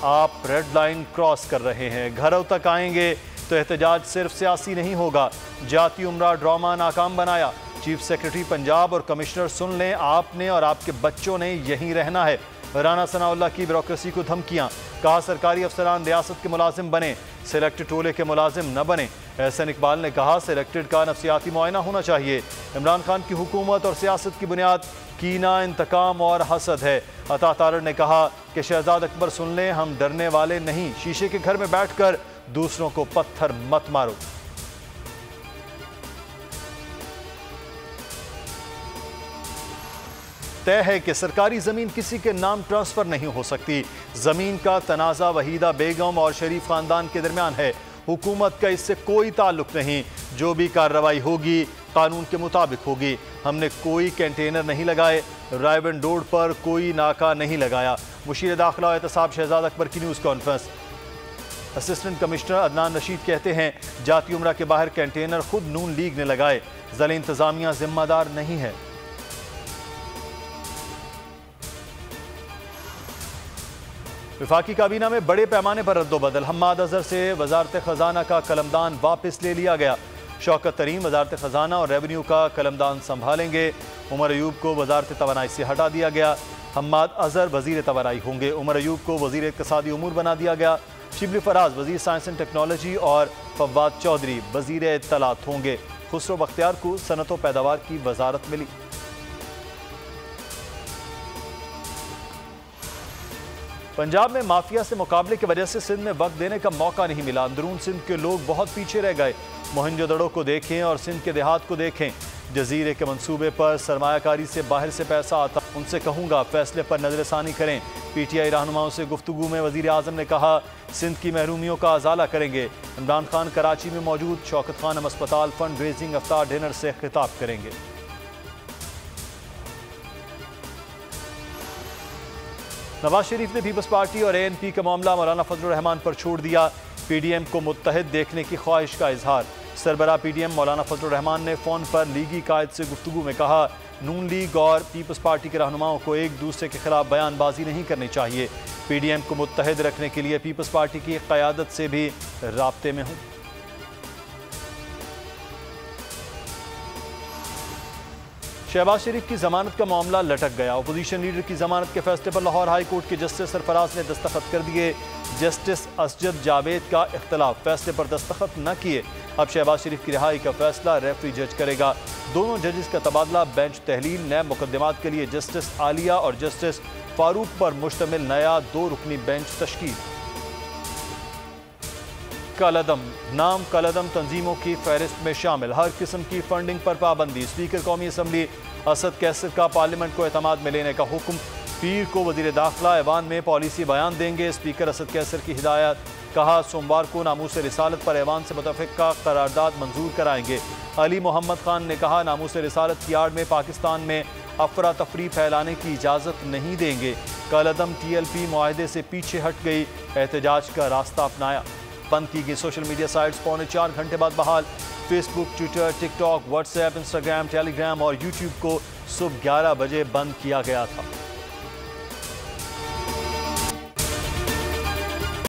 आप red line cross कर रहे हैं। घरों तक आएंगे तो एहतजाज सिर्फ सियासी नहीं होगा। जाती उमरा ड्रामा नाकाम बनाया। चीफ सेक्रेटरी पंजाब और कमिश्नर सुन लें, आपने और आपके बच्चों ने यहीं रहना है। राना सनाउल्लाह की ब्यूरोक्रेसी को धमकियां। कहा सरकारी अफसरान रियासत के मुलाजिम बने, सिलेक्टेड टोले के मुलाजिम न बने। एहसन इकबाल ने कहा सिलेक्टेड का नफसियाती मुआयना होना चाहिए। इमरान खान की हुकूमत और सियासत की बुनियाद कीना, इंतकाम और हसद है। अता तारड़ ने कहा कि शहजाद अकबर सुन लें, हम डरने वाले नहीं। शीशे के घर में बैठकर दूसरों को पत्थर मत मारो। तय है कि सरकारी जमीन किसी के नाम ट्रांसफर नहीं हो सकती। जमीन का तनाजा वहीदा बेगम और शरीफ खानदान के दरमियान है। हुकूमत का इससे कोई ताल्लुक नहीं। जो भी कार्रवाई होगी कानून के मुताबिक होगी। हमने कोई कंटेनर नहीं लगाए, रायवन रोड पर कोई नाका नहीं लगाया। मुशीर दाखिला और एहतसाब शहजाद अकबर की news conference. Assistant commissioner Adnan Rashid कहते हैं जाती उमरा के बाहर कंटेनर खुद नून लीग ने लगाए, ज़िला इंतजामिया जिम्मेदार नहीं है। वफाकी काबीना में बड़े पैमाने पर रद्दोबदल। हम्माद अजहर से वजारत खजाना का कलमदान वापस ले लिया गया। शौकत तरीन वजारत खजाना और रेवेन्यू का कलमदान संभालेंगे। उमर अयूब को वजारत तवानाई से हटा दिया गया। हम्माद अजहर वजीर तवानाई होंगे। उमर अयूब को वजीर इक्तिसादी उमूर बना दिया गया। शिबली फराज वजीर साइंस एंड टेक्नोलॉजी और फवाद चौधरी वजीर इत्तलात होंगे। खुसरो बख्तियार को सनत व पैदावार की वजारत मिली। पंजाब में माफिया से मुकाबले की वजह से सिंध में वक्त देने का मौका नहीं मिला। अंदरून सिंध के लोग बहुत पीछे रह गए। मोहनजोदड़ो को देखें और सिंध के देहात को देखें। जजीरे के मंसूबे पर सरमायाकारी से बाहर से पैसा आता, उनसे कहूँगा फैसले पर नजरसानी करें। PTI रहनुमाओं से गुफ्तगू में वजीर आजम ने कहा सिंध की महरूमियों का अजाला करेंगे। इमरान खान कराची में मौजूद शौकत खानम अस्पताल फंड रेजिंग अफ्तार डिनर से खिताब करेंगे। नवाज शरीफ ने पीपल्स पार्टी और ANP का मामला मौलाना फजलुर रहमान पर छोड़ दिया। PDM को मुत्तहिद देखने की ख्वाहिश का इजहार। सरबरा PDM मौलाना फजलुर रहमान ने फ़ोन पर लीगी कायद से गुफ्तगू में कहा नून लीग और पीपल्स पार्टी के रहनुमाओं को एक दूसरे के खिलाफ बयानबाजी नहीं करनी चाहिए। PDM को मुत्तहिद रखने के लिए पीपल्स पार्टी की क़यादत से भी राब्ते में हूँ। शहबाज शरीफ की जमानत का मामला लटक गया। अपोजिशन लीडर की जमानत के फैसले पर लाहौर हाई कोर्ट के जस्टिस सरफराज ने दस्तखत कर दिए। जस्टिस असजद जावेद का इख्तलाफ, फैसले पर दस्तखत न किए। अब शहबाज शरीफ की रिहाई का फैसला रेफरी जज करेगा। दोनों जजेस का तबादला बेंच तहलील। नए मुकदमात के लिए जस्टिस आलिया और जस्टिस फारूक पर मुश्तमिल नया 2 रुकनी बेंच तश्कील। कलअदम नाम कलअदम तंजीमों की फहरिस्त में शामिल। हर किस्म की फंडिंग पर पाबंदी। स्पीकर कौमी असम्बली असद कैसर का पार्लियामेंट को एतमाद में लेने का हुक्म। पीर को वजीर दाखिला ऐवान में पॉलिसी बयान देंगे। स्पीकर असद कैसर की हिदायत। कहा सोमवार को नामूस रिसालत पर ऐवान से मुतफ़िका करारदाद मंजूर कराएंगे। अली मोहम्मद खान ने कहा नामूस रिसालत की आड़ में पाकिस्तान में अफरा तफरी फैलाने की इजाज़त नहीं देंगे। कलअदम TLP मुआहदे से पीछे हट गई, एहतजाज का रास्ता अपनाया। बंद की गई सोशल मीडिया साइट्स 4.25 घंटे बाद बहाल। Facebook, Twitter, TikTok, WhatsApp, Instagram, Telegram और यूट्यूब को सुबह 11 बजे बंद किया गया था।